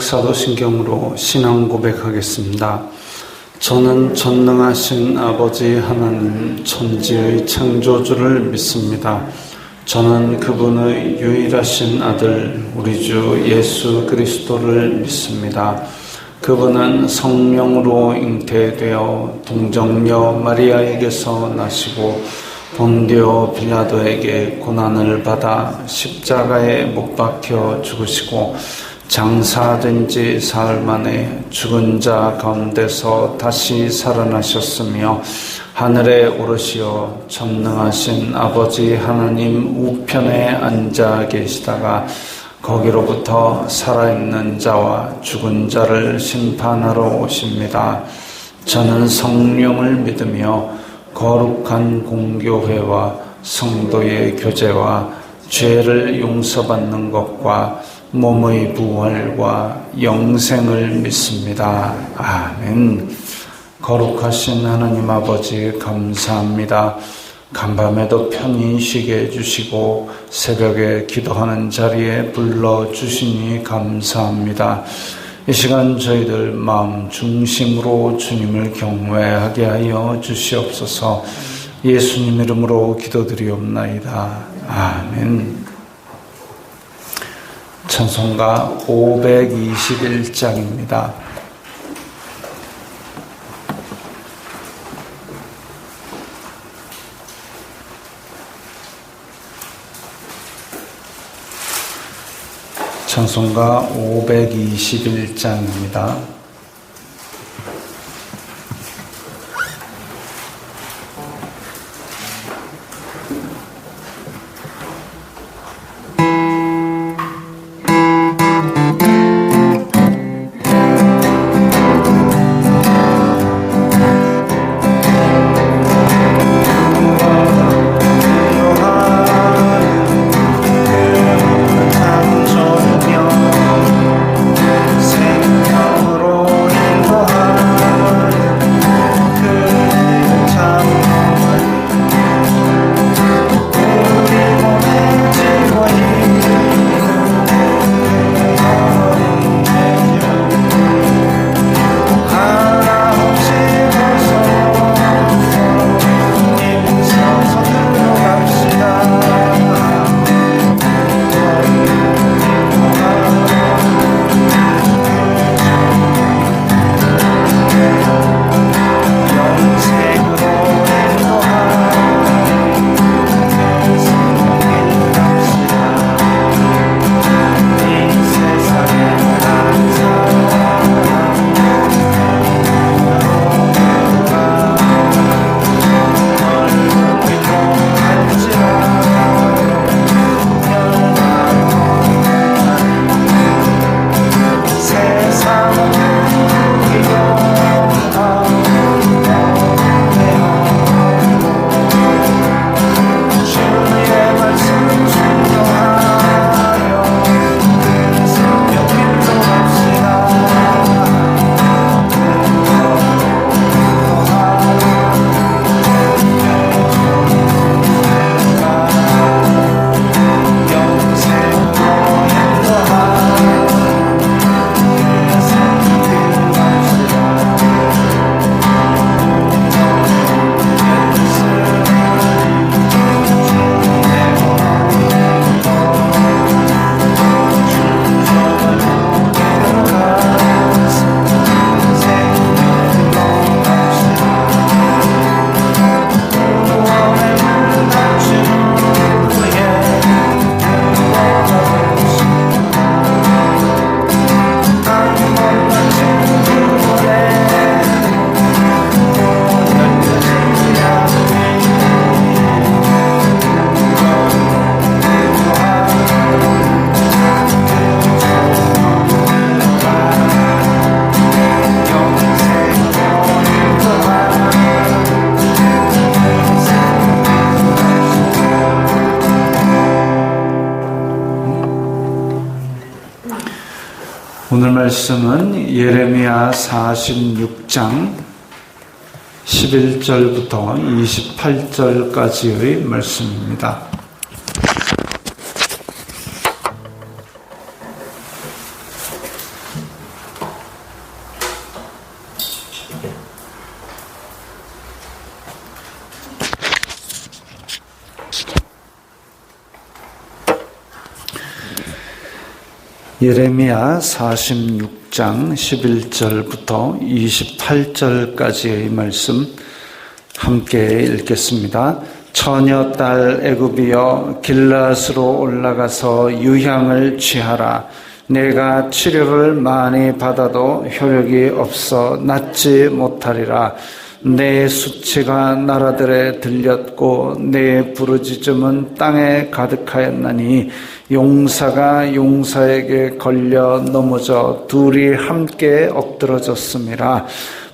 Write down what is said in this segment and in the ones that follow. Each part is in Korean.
사도신경으로 신앙 고백하겠습니다. 저는 전능하신 아버지 하나님 천지의 창조주를 믿습니다. 저는 그분의 유일하신 아들 우리 주 예수 그리스도를 믿습니다. 그분은 성령으로 잉태되어 동정녀 마리아에게서 나시고 본디오 빌라도에게 고난을 받아 십자가에 못 박혀 죽으시고 장사된 지 사흘 만에 죽은 자 가운데서 다시 살아나셨으며 하늘에 오르시어 전능하신 아버지 하나님 우편에 앉아 계시다가 거기로부터 살아있는 자와 죽은 자를 심판하러 오십니다. 저는 성령을 믿으며 거룩한 공교회와 성도의 교제와 죄를 용서받는 것과 몸의 부활과 영생을 믿습니다. 아멘. 거룩하신 하나님 아버지 감사합니다. 간밤에도 편히 쉬게 해주시고 새벽에 기도하는 자리에 불러주시니 감사합니다. 이 시간 저희들 마음 중심으로 주님을 경외하게 하여 주시옵소서. 예수님 이름으로 기도드리옵나이다. 아멘. 찬송가 521장입니다. 찬송가 521장입니다. 오늘 말씀은 예레미야 46장 11절부터 28절까지의 말씀입니다. 예레미야 46장 11절부터 28절까지의 말씀 함께 읽겠습니다. 처녀 딸 애굽이여 길앗으로 올라가서 유향을 취하라. 내가 치료를 많이 받아도 효력이 없어 낫지 못하리라. 내 수치가 나라들에 들렸고 내 부르짖음은 땅에 가득하였나니 용사가 용사에게 걸려 넘어져 둘이 함께 엎드러졌음이라.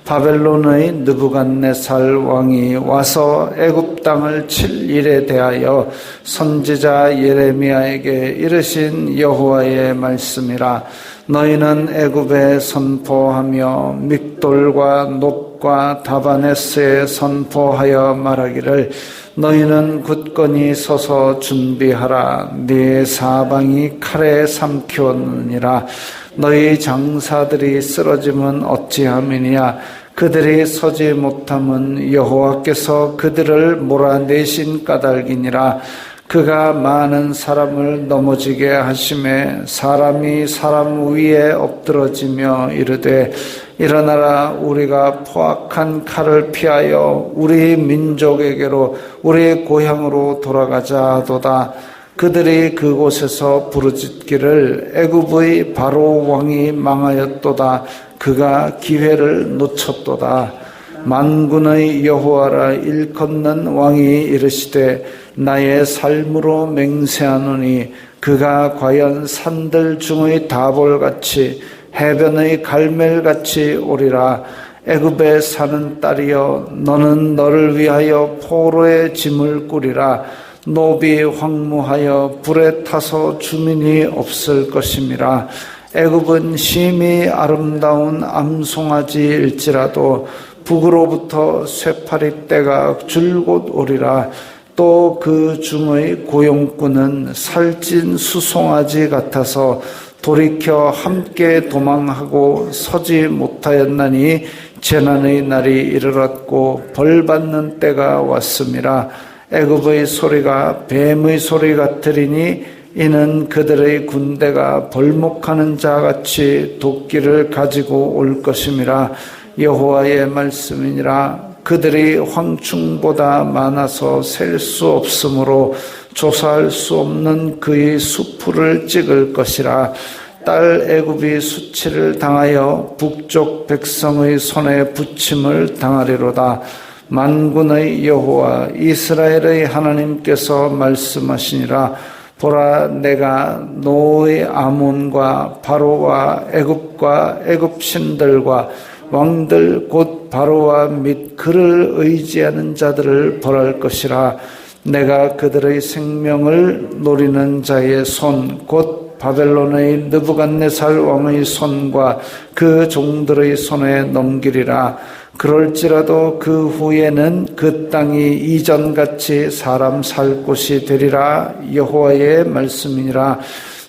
바벨론의 느부갓네살 왕이 와서 애굽 땅을 칠 일에 대하여 선지자 예레미야에게 이르신 여호와의 말씀이라. 너희는 애굽에 선포하며 믹돌과 놋과 다바네스에 선포하여 말하기를 너희는 굳건히 서서 준비하라. 네 사방이 칼에 삼키었느니라. 너희 장사들이 쓰러짐은 어찌함이냐. 그들이 서지 못함은 여호와께서 그들을 몰아내신 까닭이니라. 그가 많은 사람을 넘어지게 하심에 사람이 사람 위에 엎드러지며 이르되 일어나라. 우리가 포악한 칼을 피하여 우리 민족에게로 우리 고향으로 돌아가자 하도다. 그들이 그곳에서 부르짖기를 애굽의 바로 왕이 망하였도다. 그가 기회를 놓쳤도다. 만군의 여호와라. 일컫는 왕이 이르시되 나의 삶으로 맹세하노니 그가 과연 산들 중의 다볼같이 해변의 갈멜같이 오리라. 애굽에 사는 딸이여 너는 너를 위하여 포로의 짐을 꾸리라. 노비 황무하여 불에 타서 주민이 없을 것임이라. 애굽은 심히 아름다운 암송아지일지라도 북으로부터 쇠파리 떼가 줄곧 오리라. 또 그 중의 고용꾼은 살찐 수송아지 같아서 돌이켜 함께 도망하고 서지 못하였나니 재난의 날이 이르렀고 벌받는 때가 왔음이라. 애굽의 소리가 뱀의 소리 같으리니 이는 그들의 군대가 벌목하는 자같이 도끼를 가지고 올 것임이라. 여호와의 말씀이니라. 그들이 황충보다 많아서 셀 수 없으므로 조사할 수 없는 그의 수풀을 찍을 것이라. 딸 애굽이 수치를 당하여 북쪽 백성의 손에 붙임을 당하리로다. 만군의 여호와 이스라엘의 하나님께서 말씀하시니라. 보라, 내가 노의 아몬과 바로와 애굽과 애굽 신들과 왕들 곧 바로와 및 그를 의지하는 자들을 벌할 것이라. 내가 그들의 생명을 노리는 자의 손 곧 바벨론의 느부갓네살 왕의 손과 그 종들의 손에 넘기리라. 그럴지라도 그 후에는 그 땅이 이전같이 사람 살 곳이 되리라. 여호와의 말씀이니라.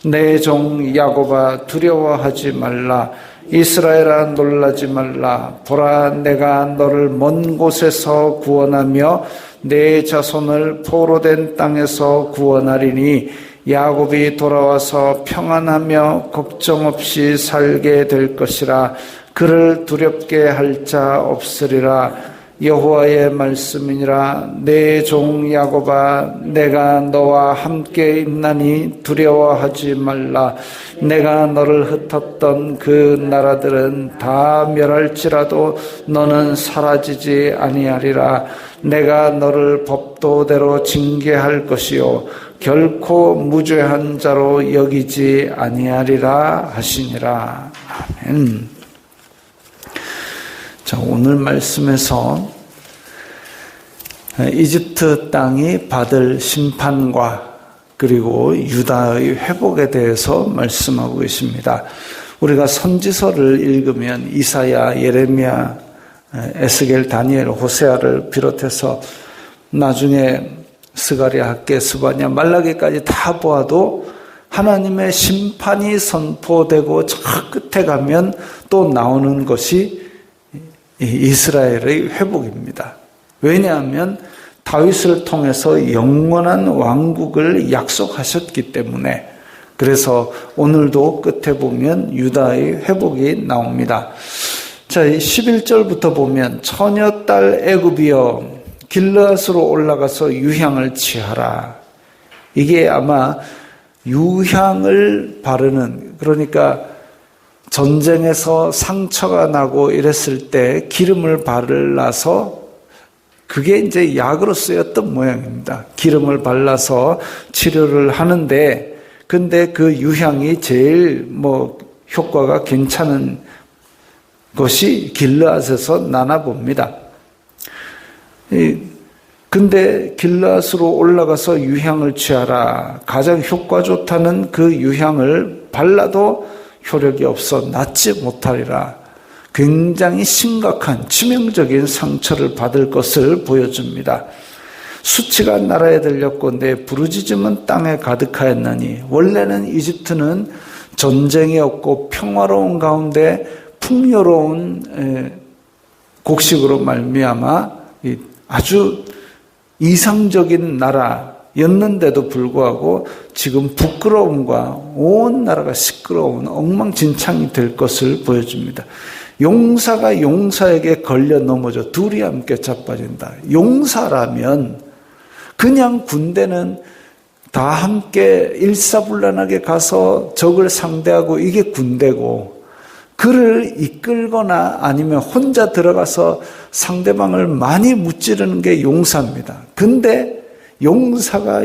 내 종 야곱아 두려워하지 말라. 이스라엘아 놀라지 말라. 보라, 내가 너를 먼 곳에서 구원하며 내 자손을 포로된 땅에서 구원하리니 야곱이 돌아와서 평안하며 걱정 없이 살게 될 것이라. 그를 두렵게 할 자 없으리라. 여호와의 말씀이니라. 내 종 야곱아, 내가 너와 함께 있나니 두려워하지 말라. 내가 너를 흩었던 그 나라들은 다 멸할지라도 너는 사라지지 아니하리라. 내가 너를 법도대로 징계할 것이요 결코 무죄한 자로 여기지 아니하리라 하시니라. 아멘. 자, 오늘 말씀에서 이집트 땅이 받을 심판과 그리고 유다의 회복에 대해서 말씀하고 계십니다. 우리가 선지서를 읽으면 이사야, 예레미야, 에스겔, 다니엘, 호세아를 비롯해서 나중에 스가랴, 학개, 스바냐, 말라기까지 다 보아도 하나님의 심판이 선포되고 저 끝에 가면 또 나오는 것이 이스라엘의 회복입니다. 왜냐하면 다윗을 통해서 영원한 왕국을 약속하셨기 때문에 그래서 오늘도 끝에 보면 유다의 회복이 나옵니다. 자, 11절부터 보면 처녀딸 애굽이여 길르앗으로 올라가서 유향을 취하라. 이게 아마 유향을 바르는, 그러니까 전쟁에서 상처가 나고 이랬을 때 기름을 발라서, 그게 이제 약으로 쓰였던 모양입니다. 기름을 발라서 치료를 하는데, 근데 그 유향이 제일 효과가 괜찮은 것이 길르앗에서 나나 봅니다. 근데 길르앗으로 올라가서 유향을 취하라. 가장 효과 좋다는 그 유향을 발라도 효력이 없어 낫지 못하리라. 굉장히 심각한 치명적인 상처를 받을 것을 보여줍니다. 수치가 나라에 들렸고 내 부르짖음은 땅에 가득하였나니. 원래는 이집트는 전쟁이 없고 평화로운 가운데 풍요로운 곡식으로 말미암아 아주 이상적인 나라였는데도 불구하고 지금 부끄러움과 온 나라가 시끄러운 엉망진창이 될 것을 보여줍니다. 용사가 용사에게 걸려 넘어져 둘이 함께 자빠진다. 용사라면 그냥 군대는 다 함께 일사불란하게 가서 적을 상대하고 이게 군대고, 그를 이끌거나 아니면 혼자 들어가서 상대방을 많이 무찌르는 게 용사입니다. 근데 용사가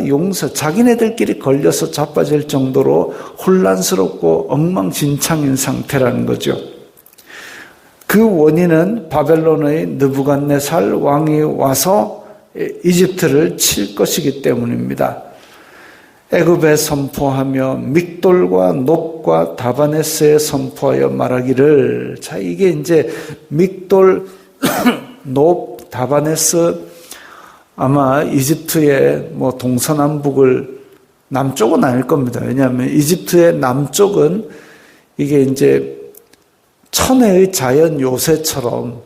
자기네들끼리 걸려서 자빠질 정도로 혼란스럽고 엉망진창인 상태라는 거죠. 그 원인은 바벨론의 느부갓네살 왕이 와서 이집트를 칠 것이기 때문입니다. 애굽에 선포하며 믹돌과 놋과 다바네스에 선포하여 말하기를. 자, 이게 이제 믹돌, 놋, 다바네스, 아마 이집트의 동서남북을, 남쪽은 아닐 겁니다. 왜냐하면 이집트의 남쪽은 이게 이제 천혜의 자연 요새처럼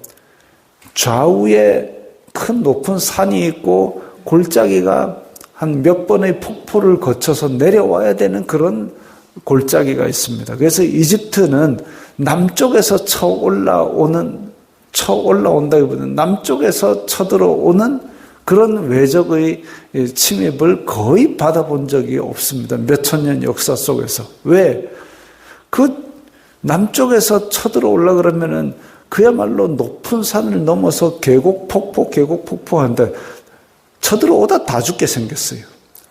좌우에 큰 높은 산이 있고 골짜기가 한 몇 번의 폭포를 거쳐서 내려와야 되는 그런 골짜기가 있습니다. 그래서 이집트는 남쪽에서 올라온다기보다는 남쪽에서 쳐들어오는 그런 외적의 침입을 거의 받아본 적이 없습니다. 몇천 년 역사 속에서. 왜? 그 남쪽에서 쳐들어올라 그러면은 그야말로 높은 산을 넘어서 계곡 폭포 한다. 쳐들어오다 다 죽게 생겼어요.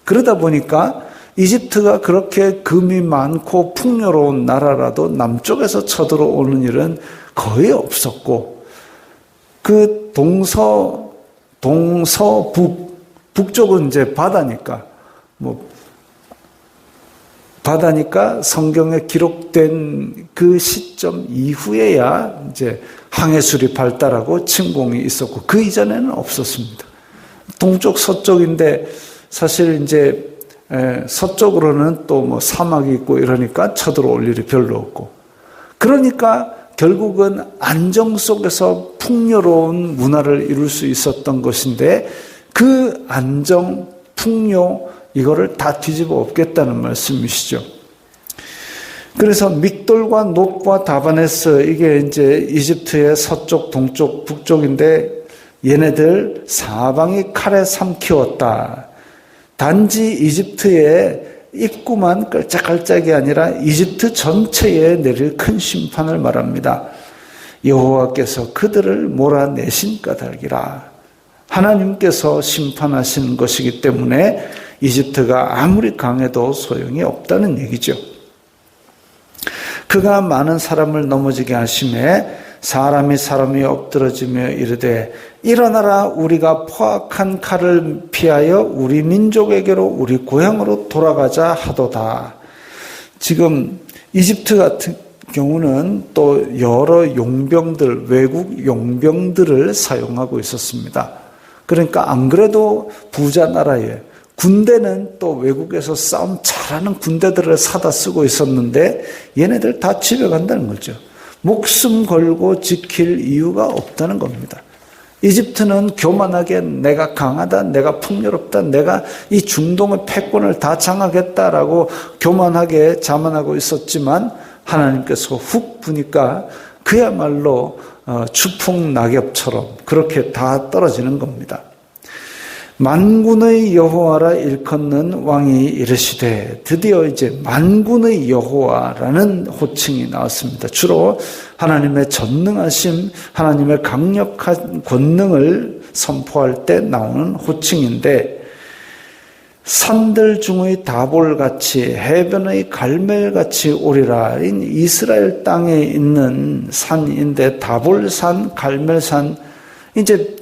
그러다 보니까 이집트가 그렇게 금이 많고 풍요로운 나라라도 남쪽에서 쳐들어오는 일은 거의 없었고, 그 북쪽은 이제 바다니까, 바다니까 성경에 기록된 그 시점 이후에야 이제 항해술이 발달하고 침공이 있었고, 그 이전에는 없었습니다. 동쪽 서쪽인데 사실 이제 서쪽으로는 또 사막이 있고 이러니까 쳐들어올 일이 별로 없고, 그러니까 결국은 안정 속에서 풍요로운 문화를 이룰 수 있었던 것인데, 그 안정, 풍요, 이거를 다 뒤집어 엎겠다는 말씀이시죠. 그래서 믹돌과 놋과 다바네스, 이게 이제 이집트의 서쪽, 동쪽, 북쪽인데 얘네들 사방이 칼에 삼키웠다. 단지 이집트의 입구만 깔짝깔짝이 아니라 이집트 전체에 내릴 큰 심판을 말합니다. 여호와께서 그들을 몰아내신 까닭이라. 하나님께서 심판하시는 것이기 때문에 이집트가 아무리 강해도 소용이 없다는 얘기죠. 그가 많은 사람을 넘어지게 하심에 사람이 엎드러지며 이르되 일어나라, 우리가 포악한 칼을 피하여 우리 민족에게로 우리 고향으로 돌아가자 하도다. 지금 이집트 같은 경우는 또 여러 용병들, 외국 용병들을 사용하고 있었습니다. 그러니까 안 그래도 부자 나라에 군대는 또 외국에서 싸움 잘하는 군대들을 사다 쓰고 있었는데 얘네들 다 집에 간다는 거죠. 목숨 걸고 지킬 이유가 없다는 겁니다. 이집트는 교만하게 내가 강하다, 내가 풍요롭다, 내가 이 중동의 패권을 다 장악했다라고 교만하게 자만하고 있었지만 하나님께서 훅 부니까 그야말로 추풍낙엽처럼 그렇게 다 떨어지는 겁니다. 만군의 여호와라 일컫는 왕이 이르시되, 드디어 이제 만군의 여호와라는 호칭이 나왔습니다. 주로 하나님의 전능하심, 하나님의 강력한 권능을 선포할 때 나오는 호칭인데, 산들 중의 다볼같이 해변의 갈멜같이 오리라. 이스라엘 땅에 있는 산인데 다볼산, 갈멜산, 이제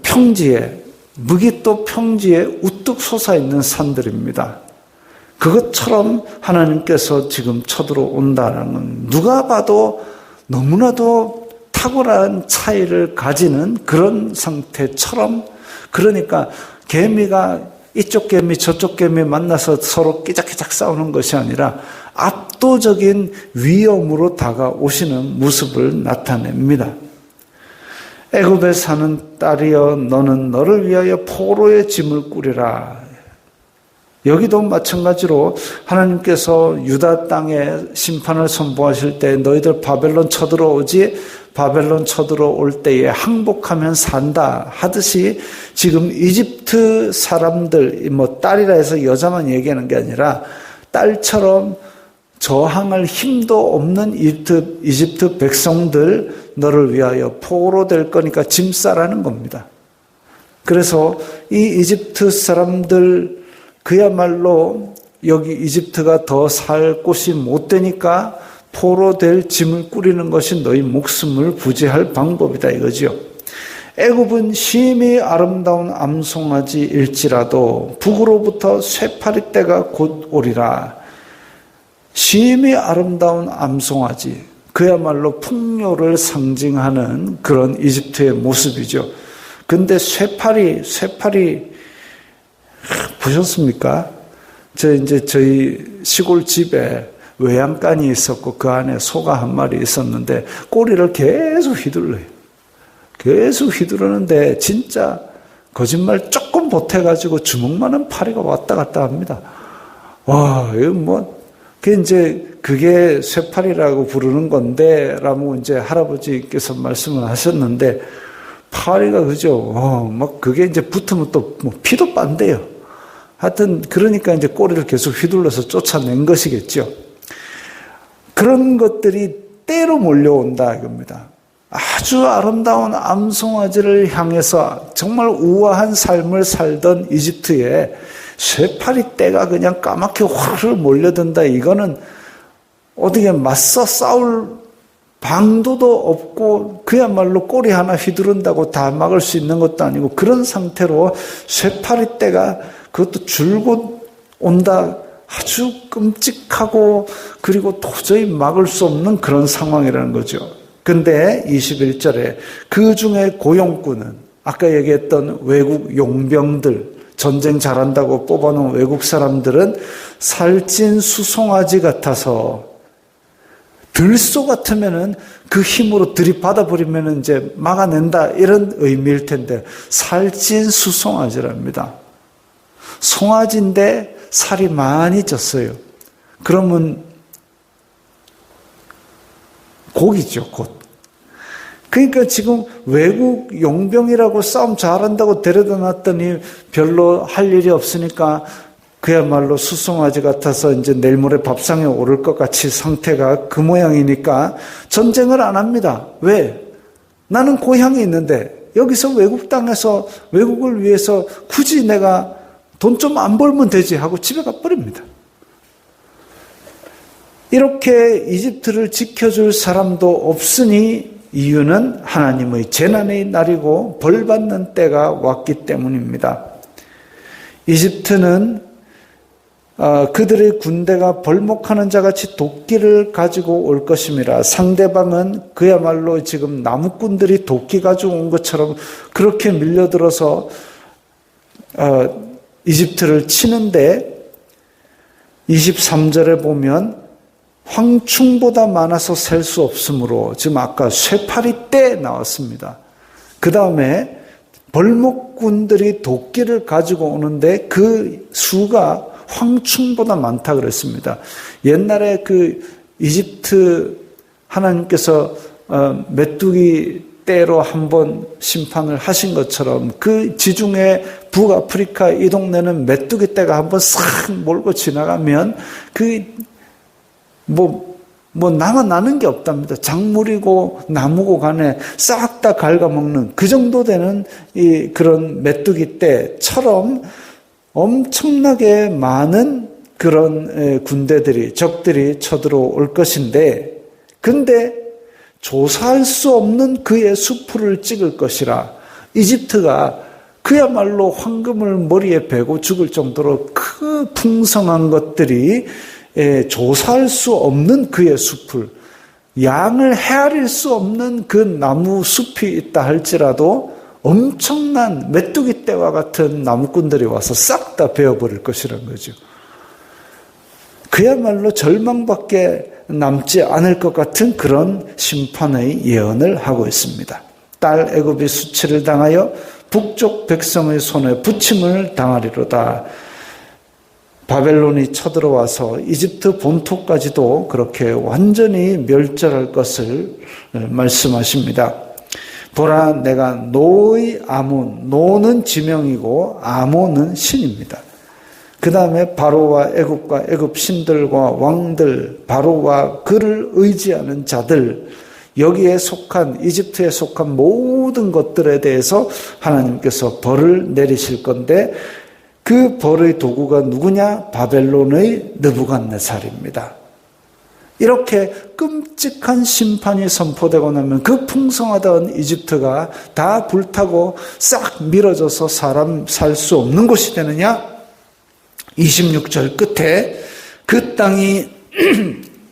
평지에, 무기또 평지에 우뚝 솟아있는 산들입니다. 그것처럼 하나님께서 지금 쳐들어온다는 건 누가 봐도 너무나도 탁월한 차이를 가지는 그런 상태처럼, 그러니까 개미가 이쪽 개미 저쪽 개미 만나서 서로 끼작끼작 싸우는 것이 아니라 압도적인 위험으로 다가오시는 모습을 나타냅니다. 애굽에 사는 딸이여, 너는 너를 위하여 포로의 짐을 꾸리라. 여기도 마찬가지로 하나님께서 유다 땅에 심판을 선포하실 때 너희들 바벨론 쳐들어오지, 바벨론 쳐들어올 때에 항복하면 산다 하듯이 지금 이집트 사람들, 딸이라 해서 여자만 얘기하는 게 아니라 딸처럼 저항할 힘도 없는 이집트 백성들, 너를 위하여 포로 될 거니까 짐 싸라는 겁니다. 그래서 이 이집트 사람들 그야말로 여기 이집트가 더 살 곳이 못 되니까 포로 될 짐을 꾸리는 것이 너희 목숨을 부지할 방법이다 이거지요. 애굽은 심히 아름다운 암송아지일지라도 북으로부터 쇠파리떼가 곧 오리라. 심히 아름다운 암송아지, 그야말로 풍요를 상징하는 그런 이집트의 모습이죠. 근데 쇠파리 보셨습니까? 저희 시골 집에 외양간이 있었고 그 안에 소가 한 마리 있었는데 꼬리를 계속 휘둘러요. 계속 휘두르는데 진짜 거짓말 조금 보태가지고 주먹만한 파리가 왔다 갔다 합니다. 와, 이거 그게 쇠파리라고 부르는 건데, 라고 이제 할아버지께서 말씀을 하셨는데, 파리가 그죠. 그게 이제 붙으면 또 피도 빤대요. 하여튼, 그러니까 이제 꼬리를 계속 휘둘러서 쫓아낸 것이겠죠. 그런 것들이 때로 몰려온다, 이겁니다. 아주 아름다운 암송아지를 향해서 정말 우아한 삶을 살던 이집트에 쇠파리 떼가 그냥 까맣게 화를 몰려든다. 이거는 어떻게 맞서 싸울 방도도 없고 그야말로 꼬리 하나 휘두른다고 다 막을 수 있는 것도 아니고 그런 상태로 쇠파리 떼가 그것도 줄곧 온다. 아주 끔찍하고 그리고 도저히 막을 수 없는 그런 상황이라는 거죠. 근데 21절에 그 중에 고용꾼은 아까 얘기했던 외국 용병들, 전쟁 잘한다고 뽑아놓은 외국 사람들은 살찐 수송아지 같아서 들소 같으면은 그 힘으로 들이받아 버리면은 이제 막아낸다 이런 의미일 텐데 살찐 수송아지랍니다. 송아지인데 살이 많이 쪘어요. 그러면 고기죠, 곧. 그러니까 지금 외국 용병이라고 싸움 잘한다고 데려다 놨더니 별로 할 일이 없으니까 그야말로 수송아지 같아서 이제 내일 모레 밥상에 오를 것 같이 상태가 그 모양이니까 전쟁을 안 합니다. 왜? 나는 고향이 있는데 여기서 외국 땅에서 외국을 위해서 굳이 내가 돈 좀 안 벌면 되지 하고 집에 가버립니다. 이렇게 이집트를 지켜줄 사람도 없으니 이유는 하나님의 재난의 날이고 벌받는 때가 왔기 때문입니다. 이집트는 그들의 군대가 벌목하는 자같이 도끼를 가지고 올 것임이라. 상대방은 그야말로 지금 나무꾼들이 도끼 가지고 온 것처럼 그렇게 밀려들어서 이집트를 치는데 23절에 보면 황충보다 많아서 셀 수 없으므로 지금 아까 쇠파리 떼 나왔습니다. 그 다음에 벌목꾼들이 도끼를 가지고 오는데 그 수가 황충보다 많다 그랬습니다. 옛날에 그 이집트 하나님께서 메뚜기 떼로 한번 심판을 하신 것처럼 그 지중해 북아프리카 이 동네는 메뚜기 떼가 한번 싹 몰고 지나가면 남아나는 게 없답니다. 작물이고 나무고 간에 싹 다 갉아먹는 그 정도 되는 그런 메뚜기 떼처럼 엄청나게 많은 그런 군대들이, 적들이 쳐들어올 것인데, 근데 조사할 수 없는 그의 수풀을 찍을 것이라. 이집트가 그야말로 황금을 머리에 베고 죽을 정도로 그 풍성한 것들이 조사할 수 없는 그의 숲을, 양을 헤아릴 수 없는 그 나무 숲이 있다 할지라도 엄청난 메뚜기 떼와 같은 나무꾼들이 와서 싹 다 베어버릴 것이란 거죠. 그야말로 절망밖에 남지 않을 것 같은 그런 심판의 예언을 하고 있습니다. 딸 애굽이 수치를 당하여 북쪽 백성의 손에 부침을 당하리로다. 바벨론이 쳐들어와서 이집트 본토까지도 그렇게 완전히 멸절할 것을 말씀하십니다. 보라, 내가 노의 아몬, 노는 지명이고 아몬은 신입니다. 그 다음에 바로와 애굽과 애굽 신들과 왕들, 바로와 그를 의지하는 자들, 여기에 속한, 이집트에 속한 모든 것들에 대해서 하나님께서 벌을 내리실 건데, 그 벌의 도구가 누구냐? 바벨론의 느부갓네살입니다. 이렇게 끔찍한 심판이 선포되고 나면 그 풍성하던 이집트가 다 불타고 싹 밀어져서 사람 살 수 없는 곳이 되느냐? 26절 끝에 그 땅이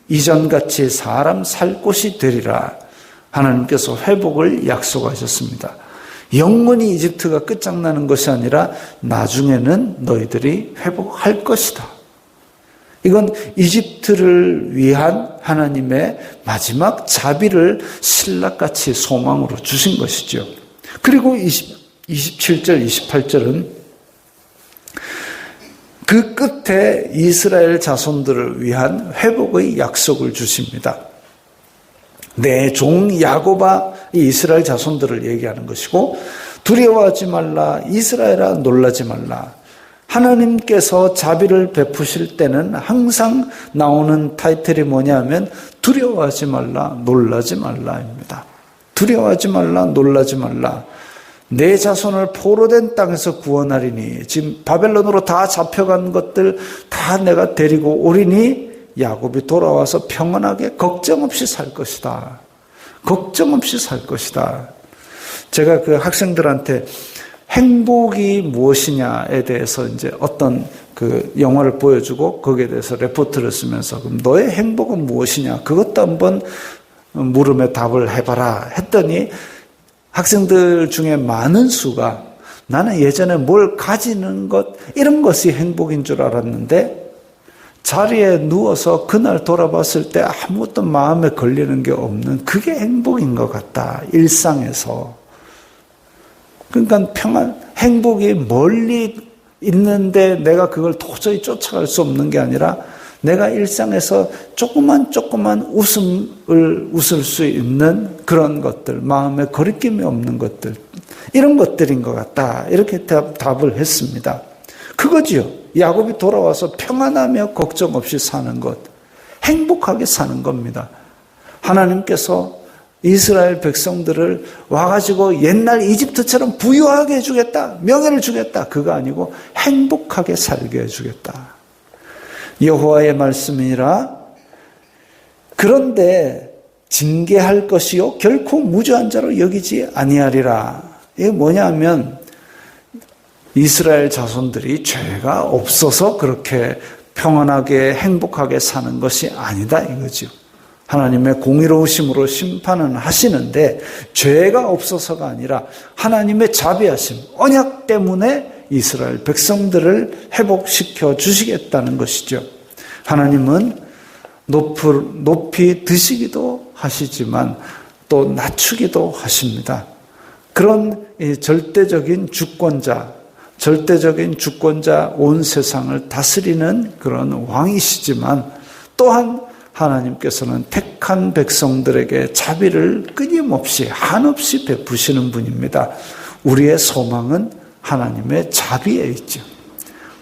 이전같이 사람 살 곳이 되리라. 하나님께서 회복을 약속하셨습니다. 영원히 이집트가 끝장나는 것이 아니라 나중에는 너희들이 회복할 것이다. 이건 이집트를 위한 하나님의 마지막 자비를 신락같이 소망으로 주신 것이죠. 그리고 27절, 28절은 그 끝에 이스라엘 자손들을 위한 회복의 약속을 주십니다. 내 종 야곱아, 이 이스라엘 자손들을 얘기하는 것이고, 두려워하지 말라, 이스라엘아 놀라지 말라. 하나님께서 자비를 베푸실 때는 항상 나오는 타이틀이 뭐냐면 두려워하지 말라, 놀라지 말라입니다. 두려워하지 말라, 놀라지 말라. 내 자손을 포로된 땅에서 구원하리니, 지금 바벨론으로 다 잡혀간 것들 다 내가 데리고 오리니 야곱이 돌아와서 평안하게 걱정 없이 살 것이다. 걱정 없이 살 것이다. 제가 그 학생들한테 행복이 무엇이냐에 대해서 이제 어떤 그 영화를 보여주고 거기에 대해서 레포트를 쓰면서 그럼 너의 행복은 무엇이냐? 그것도 한번 물음에 답을 해봐라 했더니 학생들 중에 많은 수가 나는 예전에 뭘 가지는 것, 이런 것이 행복인 줄 알았는데 자리에 누워서 그날 돌아봤을 때 아무것도 마음에 걸리는 게 없는 그게 행복인 것 같다. 일상에서. 그러니까 행복이 멀리 있는데 내가 그걸 도저히 쫓아갈 수 없는 게 아니라 내가 일상에서 조그만 웃음을 웃을 수 있는 그런 것들, 마음에 거리낌이 없는 것들, 이런 것들인 것 같다. 이렇게 답을 했습니다. 그거지요. 야곱이 돌아와서 평안하며 걱정 없이 사는 것, 행복하게 사는 겁니다. 하나님께서 이스라엘 백성들을 와가지고 옛날 이집트처럼 부유하게 해주겠다, 명예를 주겠다, 그거 아니고 행복하게 살게 해주겠다. 여호와의 말씀이라. 그런데 징계할 것이요 결코 무죄한 자로 여기지 아니하리라. 이게 뭐냐면 이스라엘 자손들이 죄가 없어서 그렇게 평안하게 행복하게 사는 것이 아니다 이거죠. 하나님의 공의로우심으로 심판은 하시는데 죄가 없어서가 아니라 하나님의 자비하심, 언약 때문에 이스라엘 백성들을 회복시켜 주시겠다는 것이죠. 하나님은 높이 드시기도 하시지만 또 낮추기도 하십니다. 그런 절대적인 주권자 온 세상을 다스리는 그런 왕이시지만 또한 하나님께서는 택한 백성들에게 자비를 끊임없이 한없이 베푸시는 분입니다. 우리의 소망은 하나님의 자비에 있죠.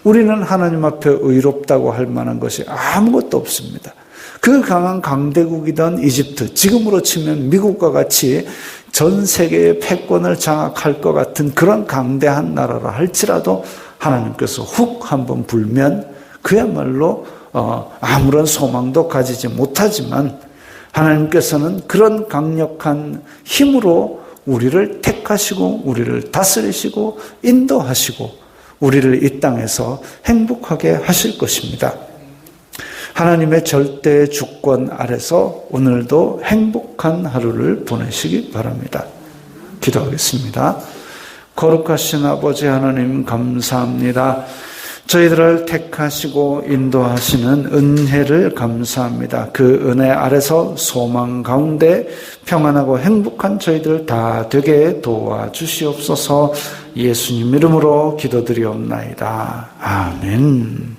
우리는 하나님 앞에 의롭다고 할 만한 것이 아무것도 없습니다. 그 강한 강대국이던 이집트, 지금으로 치면 미국과 같이 전 세계의 패권을 장악할 것 같은 그런 강대한 나라라 할지라도 하나님께서 훅 한번 불면 그야말로 아무런 소망도 가지지 못하지만 하나님께서는 그런 강력한 힘으로 우리를 택하시고 우리를 다스리시고 인도하시고 우리를 이 땅에서 행복하게 하실 것입니다. 하나님의 절대 주권 아래서 오늘도 행복한 하루를 보내시기 바랍니다. 기도하겠습니다. 거룩하신 아버지 하나님 감사합니다. 저희들을 택하시고 인도하시는 은혜를 감사합니다. 그 은혜 아래서 소망 가운데 평안하고 행복한 저희들 다 되게 도와주시옵소서. 예수님 이름으로 기도드리옵나이다. 아멘.